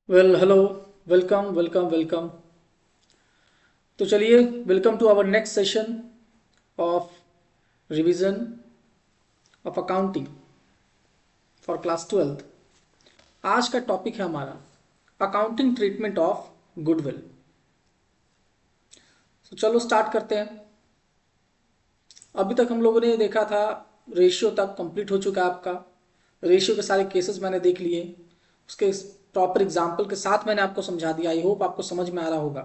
Well hello. Welcome welcome welcome. तो चलिए, welcome to our next session of revision of accounting for class 12th। आज का topic है हमारा अकाउंटिंग ट्रीटमेंट ऑफ गुडविल। तो चलो स्टार्ट करते हैं। अभी तक हम लोगों ने देखा था, रेशियो तक कंप्लीट हो चुका है आपका। रेशियो के सारे केसेस मैंने देख लिए, उसके प्रॉपर एग्जाम्पल के साथ मैंने आपको समझा दिया। आई होप आपको समझ में आ रहा होगा।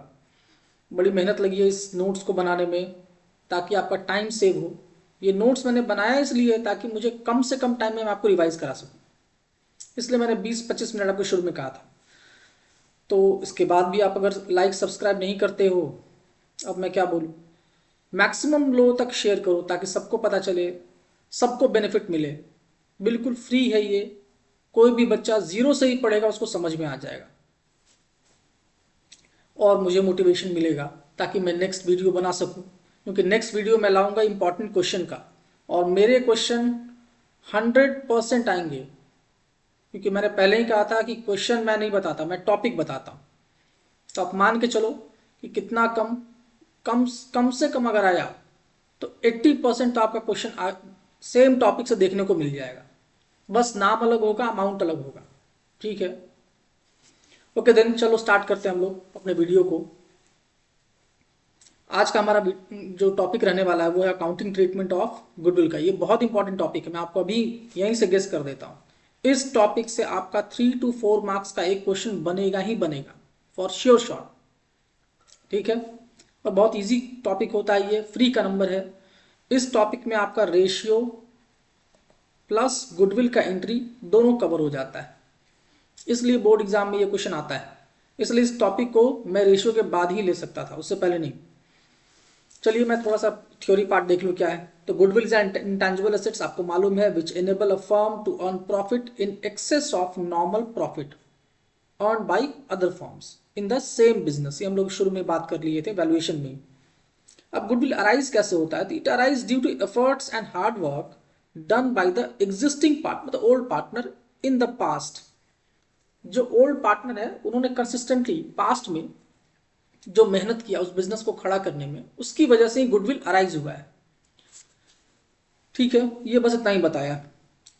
बड़ी मेहनत लगी है इस नोट्स को बनाने में, ताकि आपका टाइम सेव हो। ये नोट्स मैंने बनाया इसलिए ताकि मुझे कम से कम टाइम में मैं आपको रिवाइज करा सकूं। इसलिए मैंने 20-25 मिनट आपको शुरू में कहा था। तो इसके बाद भी आप अगर लाइक सब्सक्राइब नहीं करते हो, अब मैं क्या बोलूं, मैक्सिमम लोगों तक शेयर करो ताकि सबको पता चले, सबको बेनिफिट मिले। बिल्कुल फ्री है ये। कोई भी बच्चा जीरो से ही पढ़ेगा, उसको समझ में आ जाएगा और मुझे मोटिवेशन मिलेगा ताकि मैं नेक्स्ट वीडियो बना सकूं। क्योंकि नेक्स्ट वीडियो मैं लाऊंगा इंपॉर्टेंट क्वेश्चन का, और मेरे क्वेश्चन 100% आएंगे। क्योंकि मैंने पहले ही कहा था कि क्वेश्चन मैं नहीं बताता, मैं टॉपिक बताता हूं। तो आप मान के चलो कि कितना कम कम कम से कम अगर आया तो 80% तो आपका क्वेश्चन सेम टॉपिक से देखने को मिल जाएगा। बस नाम अलग होगा, अमाउंट अलग होगा। ठीक है, ओके देन चलो स्टार्ट करते हैं हम लोग अपने वीडियो को। आज का हमारा जो टॉपिक रहने वाला है वो है अकाउंटिंग ट्रीटमेंट ऑफ गुडविल का। ये बहुत इंपॉर्टेंट टॉपिक है, मैं आपको अभी यहीं से गेस कर देता हूं। इस टॉपिक से आपका 3 to 4 मार्क्स का एक क्वेश्चन बनेगा ही बनेगा, फॉर श्योर श्योर। ठीक है, और बहुत इजी टॉपिक होता है, ये फ्री का नंबर है। इस टॉपिक में आपका रेशियो प्लस गुडविल का एंट्री दोनों कवर हो जाता है, इसलिए बोर्ड एग्जाम में ये क्वेश्चन आता है। इसलिए इस टॉपिक को मैं रेशियो के बाद ही ले सकता था, उससे पहले नहीं। चलिए मैं थोड़ा सा थ्योरी पार्ट देख लूँ क्या है। तो गुडविल एंड इंटेंजिबल एसेट्स आपको मालूम है, which enable a firm to earn profit in excess of normal profit earn by other firms in the same business. ये हम लोग शुरू में बात कर लिए थे वैल्यूएशन में। अब गुडविल अराइज कैसे होता है? It arise due to efforts and hard work done by the existing partner, मतलब old partner, in the past. जो ओल्ड पार्टनर है उन्होंने कंसिस्टेंटली पास्ट में जो मेहनत किया उस बिजनेस को खड़ा करने में, उसकी वजह से ही गुडविल अराइज हुआ है। ठीक है, ये बस इतना ही बताया।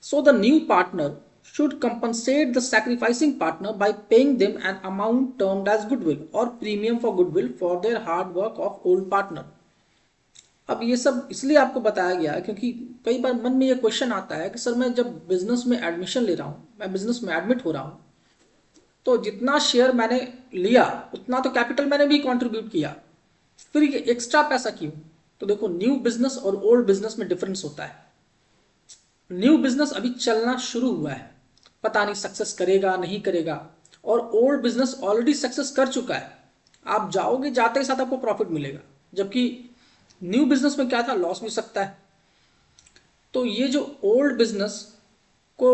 So the new partner should compensate the sacrificing partner by paying them an amount termed as goodwill और premium for goodwill for their hard work of old partner. अब ये सब इसलिए आपको बताया गया है क्योंकि कई बार मन में ये क्वेश्चन आता है कि सर मैं जब बिजनेस में एडमिशन ले रहा हूँ, मैं बिजनेस में एडमिट हो रहा हूँ, तो जितना शेयर मैंने लिया उतना तो कैपिटल मैंने भी कंट्रीब्यूट किया, फिर ये एक्स्ट्रा पैसा क्यों? तो देखो, न्यू बिजनेस और ओल्ड बिजनेस में डिफरेंस होता है। न्यू बिजनेस अभी चलना शुरू हुआ है, पता नहीं सक्सेस करेगा नहीं करेगा, और ओल्ड बिजनेस ऑलरेडी सक्सेस कर चुका है। आप जाओगे, जाते ही साथ आपको प्रॉफिट मिलेगा। जबकि न्यू बिजनेस में क्या था, लॉस भी सकता है। तो ये जो ओल्ड बिजनेस को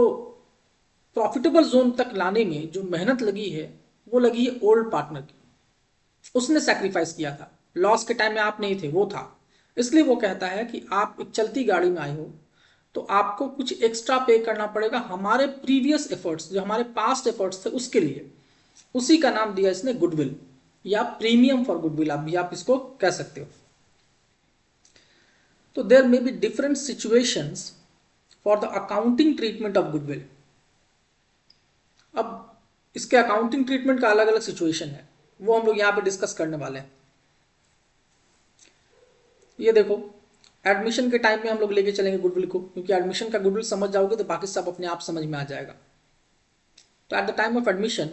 प्रॉफिटेबल जोन तक लाने में जो मेहनत लगी है, वो लगी है ओल्ड पार्टनर की। उसने सैक्रिफाइस किया था, लॉस के टाइम में आप नहीं थे, वो था। इसलिए वो कहता है कि आप एक चलती गाड़ी में आए हो तो आपको कुछ एक्स्ट्रा पे करना पड़ेगा हमारे प्रीवियस एफर्ट्स, जो हमारे पास्ट एफर्ट्स थे उसके लिए। उसी का नाम दिया इसने गुडविल, या प्रीमियम फॉर गुडविल आप भी आप इसको कह सकते हो। तो there may be different situations for the accounting treatment of goodwill. अब इसके अकाउंटिंग ट्रीटमेंट का अलग अलग सिचुएशन है, वो हम लोग यहां पे डिस्कस करने वाले हैं। ये देखो, एडमिशन के टाइम में हम लोग लेके चलेंगे गुडविल को, क्योंकि एडमिशन का गुडविल समझ जाओगे तो बाकी सब अपने आप समझ में आ जाएगा। तो at the time of admission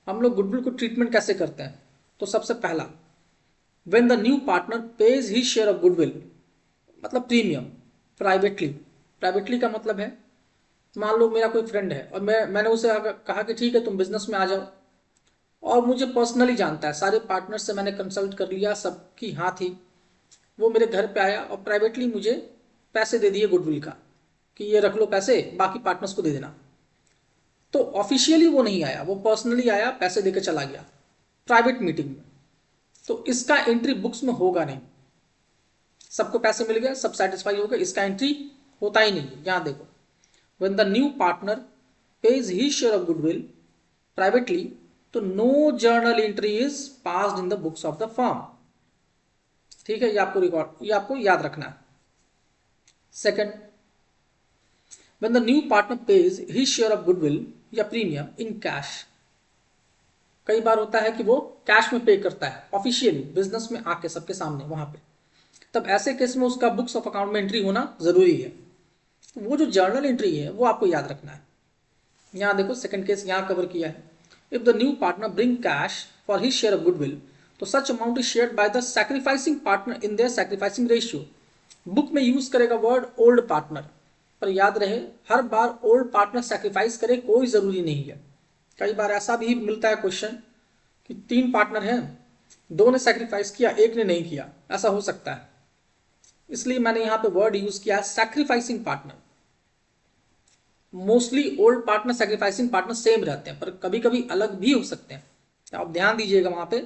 हम लोग गुडविल को ट्रीटमेंट कैसे करते हैं? तो सबसे पहला, when the new partner pays his share of goodwill, मतलब प्रीमियम, प्राइवेटली। प्राइवेटली का मतलब है, मान लो मेरा कोई फ्रेंड है और मैंने उसे कहा कि ठीक है तुम बिजनेस में आ जाओ, और मुझे पर्सनली जानता है, सारे पार्टनर से मैंने कंसल्ट कर लिया, सबकी हाँ थी। वो मेरे घर पे आया और प्राइवेटली मुझे पैसे दे दिए गुडविल का, कि ये रख लो पैसे, बाकी पार्टनर्स को दे देना। तो ऑफिशियली वो नहीं आया, वो पर्सनली आया, पैसे देकर चला गया प्राइवेट मीटिंग में। तो इसका एंट्री बुक्स में होगा नहीं। सबको पैसे मिल गए, सब सेटिस्फाई हो गए, इसका एंट्री होता ही नहीं। यहां देखो, when the new partner pays his share of goodwill privately, तो no journal entry is passed in the books of the firm. ठीक है, ये आपको याद रखना है। Second, when the new partner pays his share of goodwill या premium in cash. कई बार होता है कि वो कैश में पे करता है ऑफिशियली बिजनेस में आके सबके सामने वहां पे, तब ऐसे केस में उसका बुक्स ऑफ अकाउंट में एंट्री होना जरूरी है। तो वो जो जर्नल एंट्री है वो आपको याद रखना है। यहाँ देखो सेकंड केस यहाँ कवर किया है। If the new partner bring cash for his share of goodwill, तो such amount is shared by the sacrificing partner in their sacrificing ratio. Book में यूज करेगा वर्ड ओल्ड पार्टनर, पर याद रहे हर बार ओल्ड पार्टनर सैक्रिफाइस करे कोई जरूरी नहीं है। कई बार ऐसा भी मिलता है क्वेश्चन कि 3 पार्टनर हैं, 2 ने सैक्रिफाइस किया, 1 ने नहीं किया, ऐसा हो सकता है। इसलिए मैंने यहां पे वर्ड यूज किया sacrificing partner. Mostly old partner sacrificing partner same रहते हैं, पर कभी कभी अलग भी हो सकते हैं। तो आप ध्यान दीजिएगा वहां पे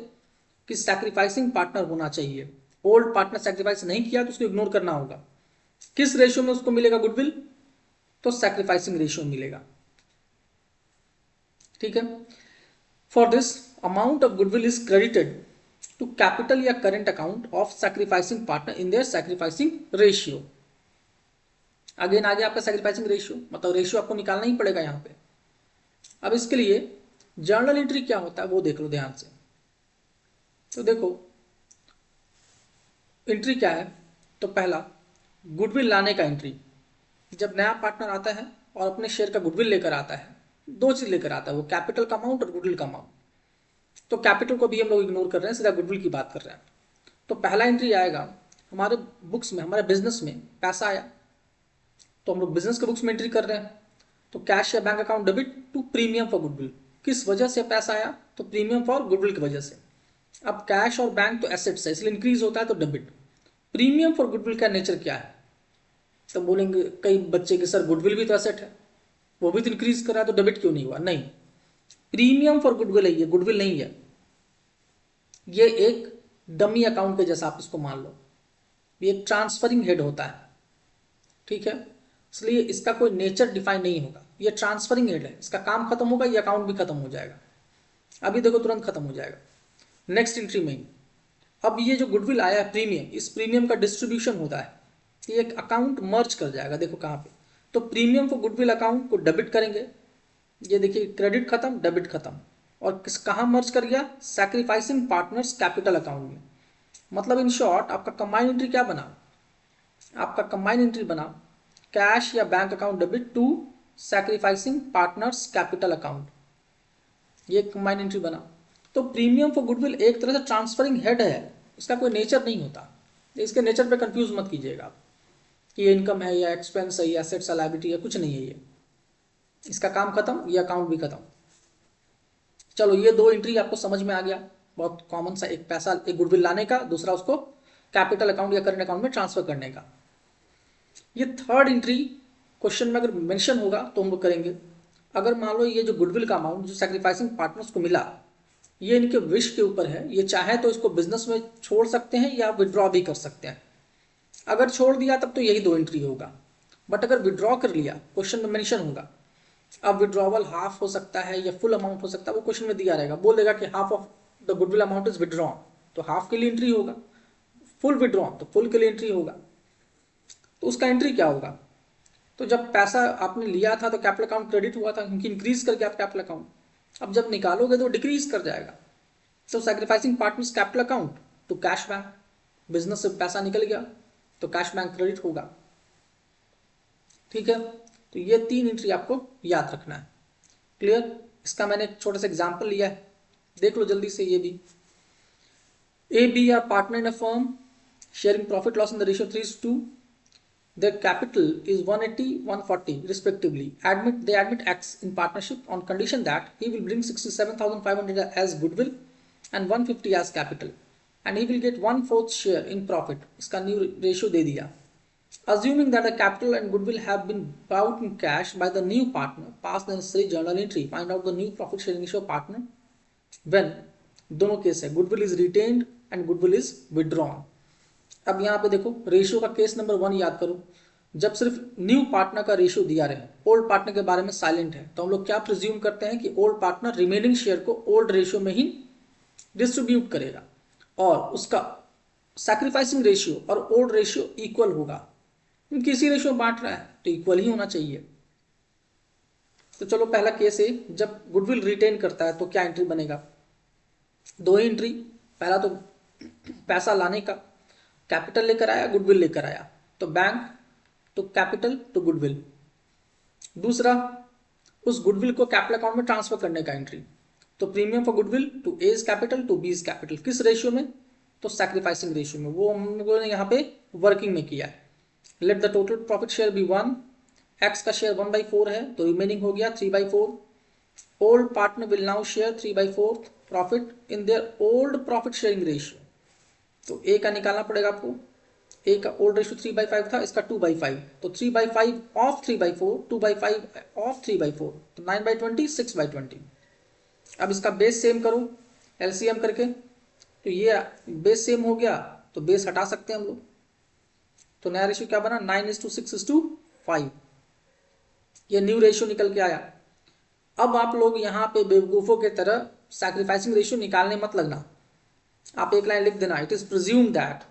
कि सैक्रिफाइसिंग पार्टनर होना चाहिए। ओल्ड पार्टनर सैक्रिफाइस नहीं किया तो उसको इग्नोर करना होगा। किस रेशियो में उसको मिलेगा गुडविल? तो सैक्रिफाइसिंग रेशियो मिलेगा। ठीक है। For this amount of goodwill is credited to capital या current account of sacrificing partner in their sacrificing ratio. Again आ गया आपका सैक्रिफाइसिंग रेशियो, मतलब रेशियो आपको निकालना ही पड़ेगा यहां पे। अब इसके लिए जर्नल एंट्री क्या होता है वो देख लो ध्यान से। तो देखो एंट्री क्या है, तो पहला गुडविल लाने का एंट्री। जब नया पार्टनर आता है और अपने शेयर का गुडविल लेकर आता है, 2 चीज लेकर आता है वो, कैपिटल का अमाउंट और गुडविल का अमाउंट। तो कैपिटल को भी हम लोग इग्नोर कर रहे हैं, सीधा गुडविल की बात कर रहे हैं। तो पहला एंट्री आएगा हमारे बुक्स में, हमारे बिजनेस में पैसा आया, तो हम लोग बिजनेस के बुक्स में एंट्री कर रहे हैं। तो कैश या bank account debit to premium for goodwill. किस वजह से पैसा आया? तो प्रीमियम फॉर गुडविल की वजह से। अब कैश और बैंक तो एसेट्स है, इसलिए इंक्रीज होता है तो डेबिट। प्रीमियम फॉर गुडविल का नेचर क्या है? तो बोलेंगे कई बच्चे के सर गुडविल भी तो एसेट है, वो भी तो इंक्रीज कर रहा है, तो डेबिट क्यों नहीं हुआ? नहीं, प्रीमियम फॉर गुडविल है, ये गुडविल नहीं है। ये एक डमी अकाउंट के जैसा आप इसको मान लो, ये एक ट्रांसफरिंग हेड होता है। ठीक है, इसलिए इसका कोई नेचर डिफाइन नहीं होगा, ये ट्रांसफरिंग हेड है, इसका काम खत्म होगा ये अकाउंट भी खत्म हो जाएगा। अभी देखो तुरंत खत्म हो जाएगा। नेक्स्ट एंट्री में अब ये जो गुडविल आया है प्रीमियम, इस प्रीमियम का डिस्ट्रीब्यूशन होता है, ये एक अकाउंट मर्ज कर जाएगा। देखो कहाँ पे, तो प्रीमियम फॉर गुडविल अकाउंट को डेबिट करेंगे। ये देखिए क्रेडिट खत्म, डेबिट खत्म, और किस कहाँ मर्ज कर गया? सैक्रिफाइसिंग पार्टनर्स कैपिटल अकाउंट में। मतलब इन शॉर्ट आपका कंबाइंड एंट्री क्या बना? आपका कंबाइंड एंट्री बना कैश या bank account debit to sacrificing partners capital account, ये कंबाइंड एंट्री बना। तो प्रीमियम फॉर गुडविल एक तरह से ट्रांसफरिंग हेड है, इसका कोई नेचर नहीं होता। इसके नेचर पे कंफ्यूज मत कीजिएगा आप कि ये इनकम है या एक्सपेंस है या एसेट्स लायबिलिटी है, कुछ नहीं है ये। इसका काम खत्म, ये अकाउंट भी खत्म। चलो ये 2 एंट्री आपको समझ में आ गया, बहुत कॉमन सा, एक पैसा एक गुडविल लाने का, दूसरा उसको कैपिटल अकाउंट या करंट अकाउंट में ट्रांसफर करने का। ये थर्ड एंट्री क्वेश्चन में अगर मेंशन होगा तो हम लोग करेंगे। अगर मान लो ये जो गुडविल का अमाउंट जो सैक्रिफाइसिंग पार्टनर्स को मिला, ये इनके विश के ऊपर है, ये चाहे तो इसको बिजनेस में छोड़ सकते हैं या विड्रॉ भी कर सकते हैं। अगर छोड़ दिया तब तो यही 2 एंट्री होगा, बट अगर विड्रॉ कर लिया क्वेश्चन में मेंशन होगा। अब विड्रॉवल हाफ हो सकता है या फुल अमाउंट हो सकता है, वो क्वेश्चन में दिया रहेगा, बोल देगा कि half of the goodwill amount is withdrawn, तो हाफ के लिए एंट्री होगा। फुल विड्रॉन तो फुल के लिए एंट्री होगा। तो उसका एंट्री क्या होगा? तो जब पैसा आपने लिया था तो कैपिटल अकाउंट क्रेडिट हुआ था, क्योंकि इंक्रीज कर गया आप कैपिटल अकाउंट। अब जब निकालोगे तो डिक्रीज कर जाएगा। तो sacrificing partners capital account to cash bank, business से पैसा निकल गया तो कैश बैंक क्रेडिट होगा। ठीक है, तो ये 3 एंट्री आपको याद रखना है। क्लियर? इसका मैंने एक छोटा सा एग्जांपल लिया है, देख लो जल्दी से ये भी। A B are partner in a firm sharing profit loss in the ratio 3:2। Their capital is 180, 140 respectively. They admit X in partnership on condition that he will bring 67,500 as goodwill and 150 as capital, and he will get 1/4 share in profit. इसका new ratio दे दिया. Assuming that the capital and goodwill have been bought in cash by the new partner, pass the necessary journal entry. Find out the new profit sharing ratio partner when दोनों case है, goodwill is retained and goodwill is withdrawn. अब यहाँ पे देखो ratio का case number 1 याद करो, जब सिर्फ न्यू पार्टनर का रेशियो दिया रहे ओल्ड पार्टनर के बारे में साइलेंट है, तो हम लोग क्या प्रिज्यूम करते हैं कि ओल्ड पार्टनर रिमेनिंग शेयर को ओल्ड रेशियो में ही डिस्ट्रीब्यूट करेगा और उसका सैक्रिफाइसिंग रेशियो और ओल्ड रेशियो इक्वल होगा। किसी रेशियो बांट रहा है तो इक्वल ही होना चाहिए। तो चलो पहला केस है, जब गुडविल रिटेन करता है तो क्या एंट्री बनेगा? दो ही एंट्री। पहला तो पैसा लाने का, कैपिटल लेकर आया, गुडविल लेकर आया, तो bank to capital to goodwill. दूसरा, उस गुडविल को कैपिटल अकाउंट में ट्रांसफर करने का एंट्री, तो premium for goodwill to A's capital to B's capital. किस रेशियो में? तो सैक्रिफाइसिंग रेशियो में। वो हम लोगों ने यहाँ पे वर्किंग में किया है। Let the total profit share be 1, X का शेयर 1/4 है तो रिमेनिंग हो गया 3/4। Old partner will now share 3/4 profit in their old profit sharing ratio. तो ए का निकालना पड़ेगा आपको। ए का ओल्ड रेशियो 3/5 था, इसका 2/5, तो 3/5 ऑफ 3/4, 2/5 ऑफ 3/4, तो 9/20, 6/20। अब इसका बेस सेम करो एलसीएम करके, तो ये बेस सेम हो गया तो बेस हटा सकते हैं हम लोग। तो नया रेशियो क्या बना? 9:6:5। ये न्यू रेशियो निकल के आया। अब आप लोग यहाँ पे बेवकूफों के तरह सैक्रिफाइसिंग रेशियो निकालने मत लगना। आप एक लाइन लिख देना, it is presume that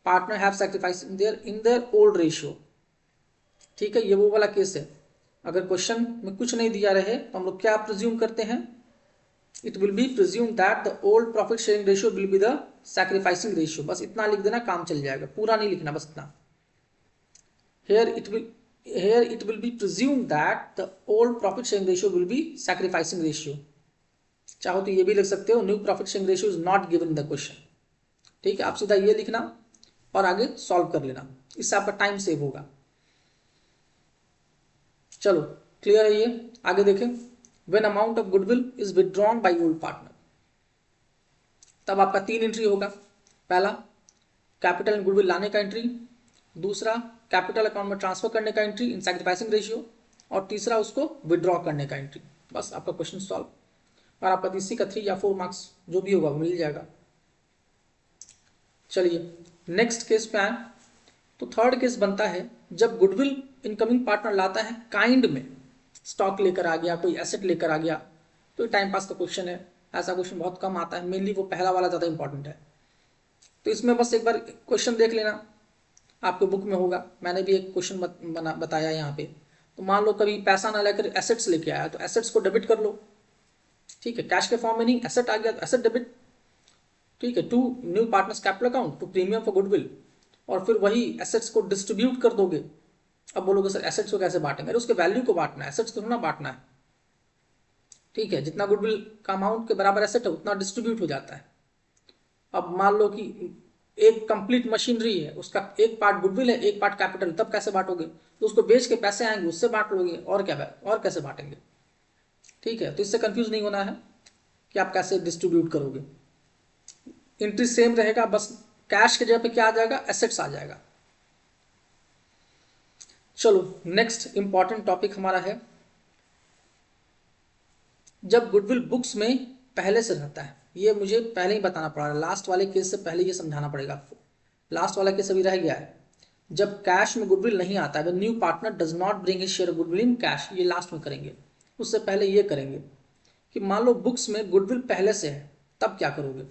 partner have sacrifice in their old ratio. ठीक है, ये वो वाला केस है। अगर क्वेश्चन में कुछ नहीं दिया रहे तो हम लोग क्या प्रिज्यूम करते हैं? It will be presume that the old profit sharing ratio will be the sacrificing ratio. बस इतना लिख देना, काम चल जाएगा, पूरा नहीं लिखना, बस इतना। here it will be presumed that the old profit sharing ratio will be sacrificing ratio। चाहो तो ये भी लिख सकते हो, new profit sharing ratio is not given in the question. ठीक है, आप सीधा ये लिखना और आगे सॉल्व कर लेना, इससे आपका टाइम सेव होगा। चलो क्लियर है ये। आगे देखें, when amount of goodwill is withdrawn by old partner, तब आपका 3 एंट्री होगा। पहला, कैपिटल एंड गुडविल लाने का एंट्री। दूसरा, कैपिटल अकाउंट में ट्रांसफर करने का एंट्री इन सैक्रिफाइसिंग रेशियो। और तीसरा, उसको विड्रॉ करने का एंट्री। बस आपका क्वेश्चन सॉल्व, और आपका तीसरी का 3 या 4 मार्क्स जो भी होगा वो मिल जाएगा। चलिए नेक्स्ट केस पे आए, तो थर्ड केस बनता है जब गुडविल इनकमिंग पार्टनर लाता है काइंड में, स्टॉक लेकर आ गया, कोई एसेट लेकर आ गया। तो टाइम पास का क्वेश्चन है, ऐसा क्वेश्चन बहुत कम आता है, मेनली वो पहला वाला ज़्यादा इंपॉर्टेंट है। तो इसमें बस एक बार क्वेश्चन देख लेना, आपके बुक में होगा, मैंने भी एक क्वेश्चन बताया यहाँ पे। तो मान लो कभी पैसा ना लेकर एसेट्स लेके आया, तो एसेट्स को डेबिट कर लो। ठीक है, कैश के फॉर्म में नहीं, एसेट आ गया तो एसेट डेबिट। ठीक है, to new partners capital account to premium for goodwill, और फिर वही एसेट्स को डिस्ट्रीब्यूट कर दोगे। अब बोलोगे सर एसेट्स को कैसे बांटेंगे? अरे उसके वैल्यू को बांटना है, एसेट्स को थोड़ा बांटना है। ठीक है, जितना गुडविल का अमाउंट के बराबर एसेट है उतना डिस्ट्रीब्यूट हो जाता है। अब मान लो कि एक कंप्लीट मशीनरी है, उसका एक पार्ट गुडविल है, एक पार्ट कैपिटल, तब कैसे बांटोगे? तो उसको बेच के पैसे आएंगे, उससे बांट लोगे, और क्या और कैसे बांटेंगे? ठीक है, तो इससे कंफ्यूज नहीं होना है कि आप कैसे डिस्ट्रीब्यूट करोगे। एंट्री सेम रहेगा, बस कैश के जगह पे क्या आ जाएगा? एसेट्स आ जाएगा। चलो नेक्स्ट इंपॉर्टेंट टॉपिक हमारा है, जब गुडविल बुक्स में पहले से रहता है। ये मुझे पहले ही बताना पड़ा, लास्ट वाले केस से पहले ये समझाना पड़ेगा आपको। लास्ट वाला केस अभी रह गया है, जब कैश में गुडविल नहीं आता है, new partner does not bring his share of goodwill in cash, ये लास्ट में करेंगे। उससे पहले ये करेंगे कि मान लो बुक्स में गुडविल पहले से है, तब क्या करोगे?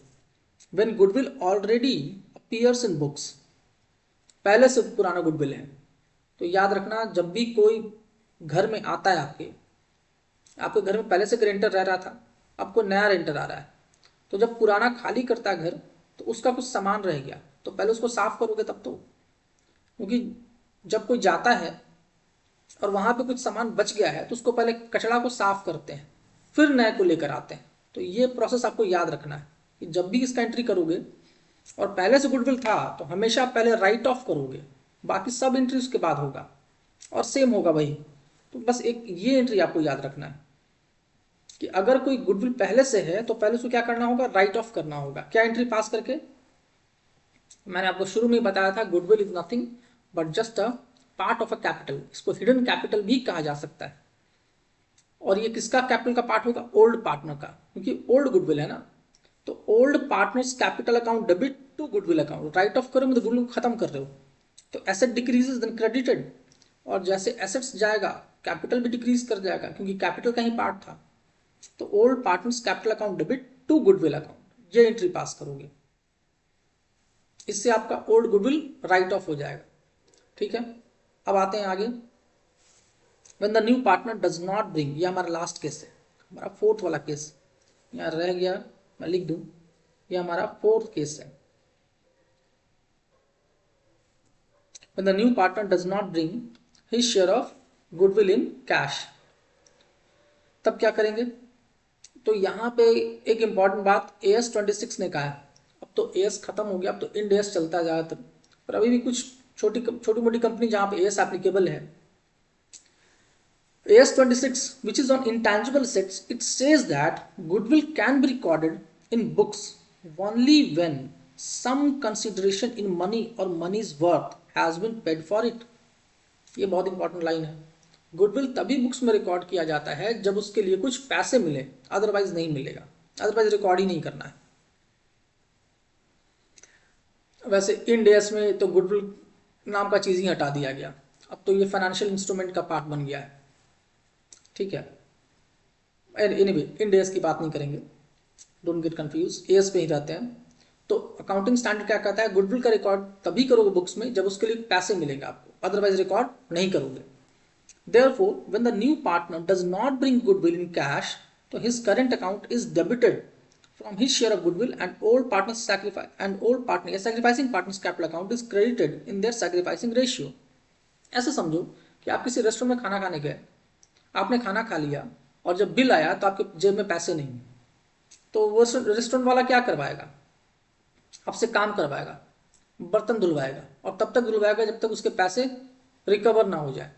When goodwill already appears in books, पहले से पुराना गुडविल है, तो याद रखना जब भी कोई घर में आता है, आपके घर में पहले से रेंटर रह रहा था, अब कोई नया रेंटर आ रहा है, तो जब पुराना खाली करता है घर, तो उसका कुछ सामान रह गया, तो पहले उसको साफ करोगे तब तो। क्योंकि जब कोई जाता है और वहां पे कुछ सामान बच गया है, तो उसको पहले कचरा को साफ करते हैं, फिर नए को लेकर आते हैं। तो ये प्रोसेस आपको याद रखना है कि जब भी इसका एंट्री करोगे और पहले से गुडविल था, तो हमेशा पहले राइट ऑफ करोगे, बाकी सब एंट्री उसके बाद होगा और सेम होगा वही। तो बस एक ये एंट्री आपको याद रखना है कि अगर कोई गुडविल पहले से है तो पहले उसको क्या करना होगा? राइट ऑफ करना होगा। क्या एंट्री पास करके? मैंने आपको शुरू में ही बताया था, goodwill is nothing but just a part of a capital. इसको हिडन कैपिटल भी कहा जा सकता है। और ये किसका कैपिटल का पार्ट होगा? ओल्ड पार्टनर का, क्योंकि ओल्ड गुडविल है ना। तो old partners capital account debit to goodwill account, write off करोगे तो गुडविल को खत्म कर रहे हो, तो एसेट डिक्रीजेस देन क्रेडिटेड, और जैसे एसेट्स जाएगा कैपिटल भी डिक्रीज कर जाएगा क्योंकि कैपिटल का ही पार्ट था। तो old partners capital account debit to goodwill account, ये एंट्री पास करोगे। इससे आपका ओल्ड गुडविल राइट ऑफ हो जाएगा। ठीक है, अब आते हैं आगे। When the new partner does not bring, ये हमारा लास्ट केस है, हमारा फोर्थ वाला केस यहाँ रह गया, मैं लिख दूं, ये हमारा फोर्थ केस है। When the new partner does not bring his share of goodwill in cash, तब क्या करेंगे? तो यहाँ पे एक इंपॉर्टेंट बात AS 26 ने कहा है। अब तो AS खत्म हो गया, अब तो इंड AS चलता है ज़्यादातर, पर अभी भी कुछ छोटी मोटी कंपनी जहाँ पे AS एप्लीकेबल है। AS 26 which is on intangible assets, it says that goodwill can be recorded in books only when some consideration in money or money's worth has been paid for it। ये बहुत important line है। Goodwill तभी books में record किया जाता है जब उसके लिए कुछ पैसे मिले, अदरवाइज नहीं मिलेगा, अदरवाइज रिकॉर्ड ही नहीं करना है। वैसे इंड एस में तो गुडविल नाम का चीज ही हटा दिया गया, अब तो ये फाइनेंशियल इंस्ट्रूमेंट का पार्ट बन गया है। ठीक है, एनीवे इंड एस की बात नहीं करेंगे, डोंट गेट कंफ्यूज, एस पे ही रहते हैं। तो अकाउंटिंग स्टैंडर्ड क्या कहता है? गुडविल का रिकॉर्ड तभी करोगे बुक्स में जब उसके लिए पैसे मिलेंगे आपको, अदरवाइज रिकॉर्ड नहीं करोगे। Therefore, when the new partner does not bring goodwill in cash, so his current account is debited from his share of goodwill, and old partner's sacrificing partner's capital account is credited in their sacrificing ratio। ऐसे समझो कि आप किसी restaurant में खाना खाने गए, आपने खाना खा लिया और जब बिल आया तो आपके जेब में पैसे नहीं, तो वो रेस्टोरेंट वाला क्या करवाएगा? आपसे काम करवाएगा, बर्तन धुलवाएगा, और तब तक धुलवाएगा जब तक उसके पैसे रिकवर ना हो जाए।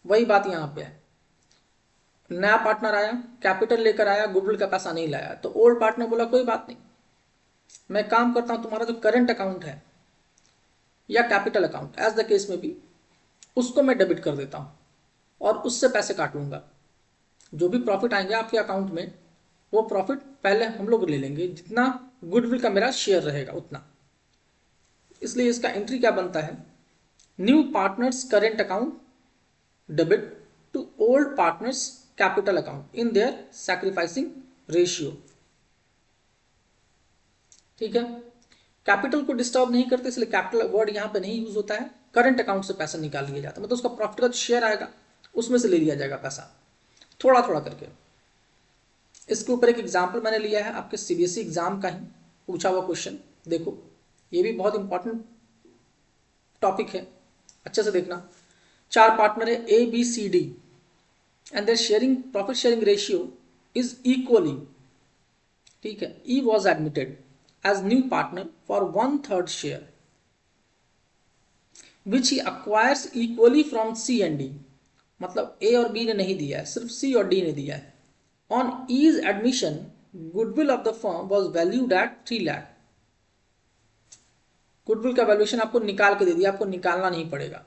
वही बात यहाँ पे है। नया पार्टनर आया, कैपिटल लेकर आया, गुडविल का पैसा नहीं लाया, तो ओल्ड पार्टनर बोला कोई बात नहीं, मैं काम करता हूं, तुम्हारा जो करंट अकाउंट है या capital account as the case में भी, उसको मैं डेबिट कर देता हूं और उससे पैसे काट लूंगा। जो भी प्रॉफिट आएंगे आपके अकाउंट में, वो प्रॉफिट पहले हम लोग ले लेंगे, जितना गुडविल का मेरा शेयर रहेगा उतना। इसलिए इसका एंट्री क्या बनता है? New partners current account debit to old partners capital account in their sacrificing ratio। ठीक है, कैपिटल को डिस्टर्ब नहीं करते, इसलिए कैपिटल वर्ड यहां पे नहीं यूज होता है। करंट अकाउंट से पैसा निकाल लिया जाता है, मतलब उसका प्रॉफिट का शेयर आएगा उसमें से ले लिया जाएगा पैसा, थोड़ा थोड़ा करके। इसके ऊपर एक एग्जाम्पल मैंने लिया है आपके CBSE एग्जाम का ही पूछा हुआ क्वेश्चन, देखो ये भी बहुत इंपॉर्टेंट टॉपिक है, अच्छे से देखना। 4 पार्टनर है ABCD and their sharing profit sharing ratio is equally. ठीक है, E was admitted as new partner for 1/3 share which he acquires equally from C and D। मतलब A और B ने नहीं दिया है, सिर्फ C और D ने दिया है। On E's admission goodwill of the firm was valued at 3 lakh. Goodwill का वैल्यूएशन आपको निकाल के दे दिया, आपको निकालना नहीं पड़ेगा।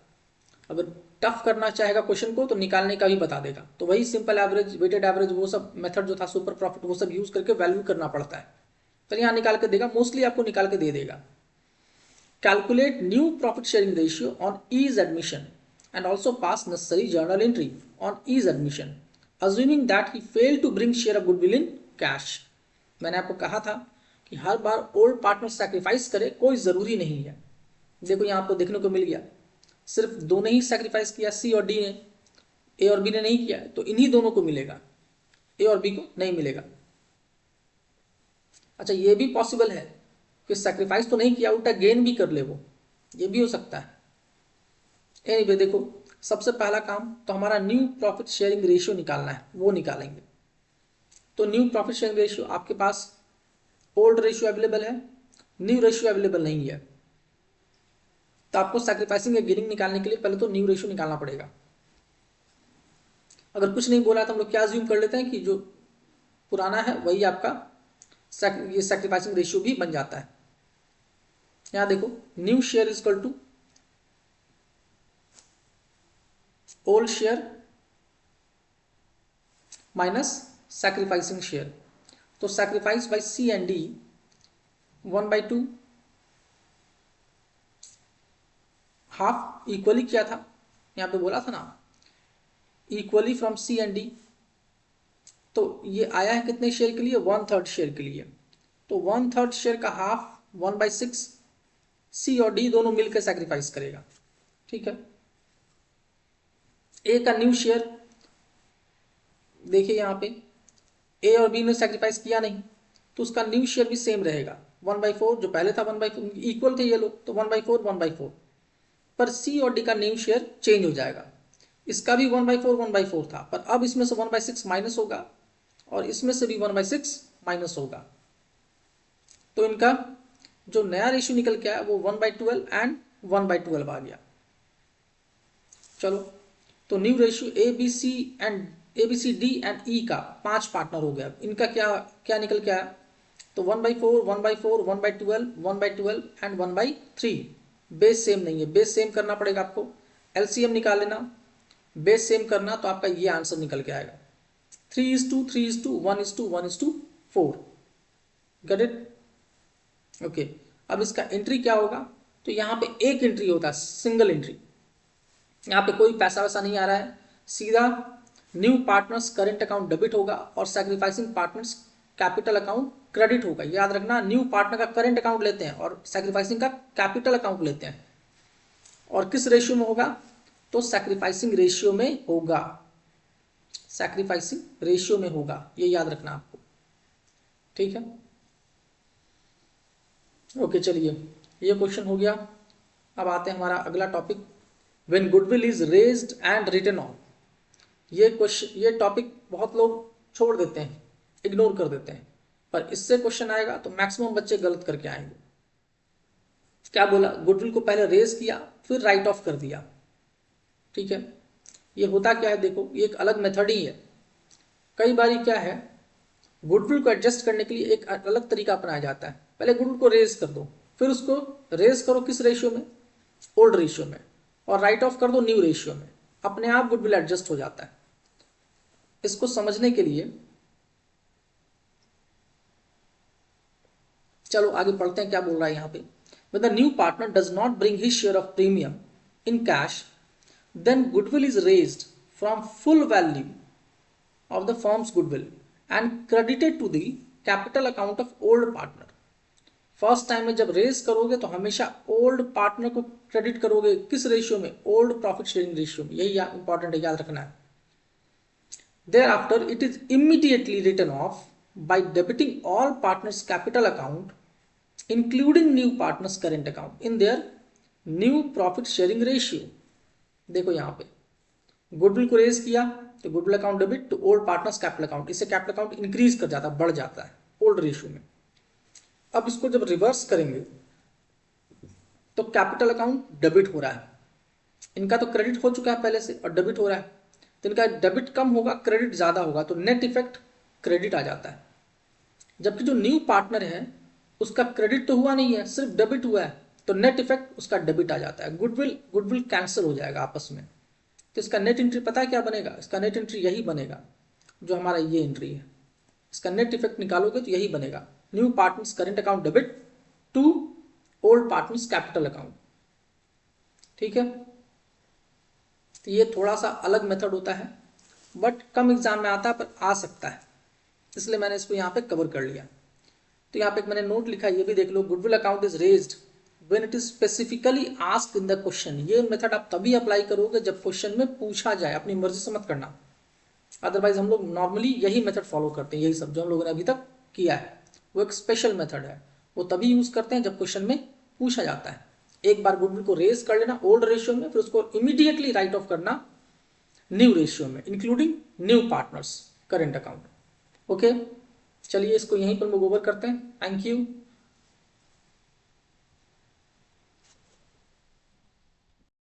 अगर टफ करना चाहेगा क्वेश्चन को तो निकालने का भी बता देगा, तो वही सिंपल एवरेज, वेटेड एवरेज, वो सब मेथड जो था, सुपर प्रॉफिट, वो सब यूज करके वैल्यू करना पड़ता है। तो यहाँ निकाल के देगा, मोस्टली आपको निकाल के दे देगा। Calculate new profit sharing ratio on his admission and also pass necessary journal entry on his admission assuming that he fail to bring share of goodwill in cash. मैंने आपको कहा था कि हर बार ओल्ड पार्टनर सैक्रिफाइस करे, कोई जरूरी नहीं है। देखो यहाँ आपको देखने को मिल गया, सिर्फ दो ने ही सैक्रिफाइस किया, C और D ने, A और B ने नहीं किया, तो इन्हीं दोनों को मिलेगा, A और B को नहीं मिलेगा। अच्छा, ये भी पॉसिबल है कि सैक्रिफाइस तो नहीं किया, उल्टा गेन भी कर ले वो, ये भी हो सकता है। एनीवे देखो, सबसे पहला काम तो हमारा न्यू प्रॉफिट शेयरिंग रेशियो निकालना है, वो निकालेंगे। तो न्यू प्रॉफिट शेयरिंग रेशियो आपके पास ओल्ड रेशियो अवेलेबल है, न्यू रेशियो अवेलेबल नहीं है, तो आपको सैक्रिफाइसिंग या गेनिंग निकालने के लिए पहले तो न्यू रेशियो निकालना पड़ेगा। अगर कुछ नहीं बोला तो हम लोग क्या अज्यूम कर लेते हैं कि जो पुराना है वही आपका ये सैक्रिफाइसिंग रेशियो भी बन जाता है। यहां देखो, new share is equal to old share minus sacrificing share. तो sacrifice by C and D 1/2 half equally किया था, यहाँ पे बोला था ना, equally from C and D. तो ये आया है कितने शेयर के लिए, 1/3 शेयर के लिए। तो 1/3 शेयर का हाफ 1/6 सी और डी दोनों मिलकर सैक्रिफाइस करेगा। ठीक है, ए का न्यू शेयर देखिए यहाँ पे ए और बी ने सैक्रिफाइस किया नहीं, तो उसका न्यू शेयर भी सेम रहेगा 1/4, जो पहले था 1/4, इक्वल थे ये लोग, तो 1/4 1/4। पर सी और डी का न्यू शेयर चेंज हो जाएगा, इसका भी 1/4 1/4 था, पर अब इसमें से 1/6 माइनस होगा और इसमें से भी 1/6 माइनस होगा। तो इनका जो नया रेशियो निकल के आया वो 1/12 एंड 1/12 आ गया। चलो, तो new ratio A B C D and E का 5 पार्टनर हो गया। इनका क्या क्या निकल के आया, तो 1/4 1/4 1/12 1/12 एंड 1/3। बेस सेम नहीं है, बेस सेम करना पड़ेगा आपको, एलसीएम निकाल लेना, बेस सेम करना, तो आपका ये आंसर निकल के आएगा 3:2 3:1 1:4। Get it? ओके, अब इसका एंट्री क्या होगा, तो यहाँ पे एक एंट्री होता है, सिंगल एंट्री। यहाँ पे कोई पैसा वैसा नहीं आ रहा है, सीधा new partners current account debit होगा और sacrificing partners capital account credit होगा। याद रखना, न्यू पार्टनर का करेंट अकाउंट लेते हैं और सैक्रिफाइसिंग का कैपिटल अकाउंट लेते हैं। और किस रेशियो में होगा, तो सैक्रिफाइसिंग रेशियो में होगा, सैक्रिफाइसिंग रेशियो में होगा, ये याद रखना आपको। ठीक है, ओके, चलिए ये क्वेश्चन हो गया। अब आते हैं हमारा अगला topic, when goodwill is raised and written on. ये टॉपिक बहुत लोग छोड़ देते हैं, इग्नोर कर देते हैं, पर इससे क्वेश्चन आएगा तो मैक्सिमम बच्चे गलत करके आएंगे। क्या बोला, गुडविल को पहले रेज किया फिर राइट ऑफ कर दिया। ठीक है, ये होता क्या है, देखो ये एक अलग मेथड ही है। कई बारी क्या है, गुडविल को एडजस्ट करने के लिए एक अलग तरीका अपनाया जाता है। पहले गुडविल को रेज कर दो, फिर उसको रेज करो किस रेशियो में, ओल्ड रेशियो में, और राइट ऑफ कर दो न्यू रेशियो में, अपने आप गुडविल एडजस्ट हो जाता है। इसको समझने के लिए चलो आगे पढ़ते हैं क्या बोल रहा है यहाँ पे। When the new partner does not bring his share of premium in cash, then goodwill is raised from full value of the firm's goodwill and credited to the capital account of old partner. First time में जब raise करोगे तो हमेशा old partner को credit करोगे, किस ratio में, old profit sharing ratio में, यही इंपॉर्टेंट है, याद रखना है। Thereafter, it is immediately written off by debiting all partners' capital account, including new partners' current account, in their new profit sharing ratio. देखो यहाँ पे गुडविल को रेज किया तो goodwill account debit to old partners capital account, इससे capital account increase कर जाता है, बढ़ जाता है ओल्ड रेशियो में। अब इसको जब रिवर्स करेंगे तो कैपिटल अकाउंट डेबिट हो रहा है, इनका तो क्रेडिट हो चुका है पहले से और डेबिट हो रहा है, तो इनका डेबिट कम होगा क्रेडिट ज़्यादा होगा, तो नेट इफेक्ट क्रेडिट आ जाता है। जबकि जो न्यू पार्टनर है उसका क्रेडिट तो हुआ नहीं है, सिर्फ डेबिट हुआ है, तो नेट इफेक्ट उसका डेबिट आ जाता है, गुडविल कैंसिल हो जाएगा आपस में। तो इसका नेट एंट्री पता है क्या बनेगा, इसका नेट एंट्री यही बनेगा जो हमारा ये एंट्री है, इसका नेट इफेक्ट निकालोगे तो यही बनेगा, new partners current account debit to old partners capital account. ठीक है, तो ये थोड़ा सा अलग मेथड होता है, बट कम एग्जाम में आता है पर आ सकता है, इसलिए मैंने इसको यहाँ पे कवर कर लिया। तो यहाँ पे मैंने नोट लिखा है, ये भी देख लो, goodwill account is raised when it is specifically asked in the question. ये मेथड आप तभी अप्लाई करोगे जब क्वेश्चन में पूछा जाए, अपनी मर्जी से मत करना, अदरवाइज हम लोग नॉर्मली यही मेथड फॉलो करते हैं, यही सब जो हम लोगों ने अभी तक किया है वो एक स्पेशल मेथड है, वो तभी यूज करते हैं जब क्वेश्चन में पूछा जाता है। एक बार गुडविल को रेज कर लेना ओल्ड रेशियो में, फिर उसको इमीडिएटली राइट ऑफ करना न्यू रेशियो में, including new partners current account. Okay, चलिए इसको यहीं पर मूव ओवर करते हैं। Thank you.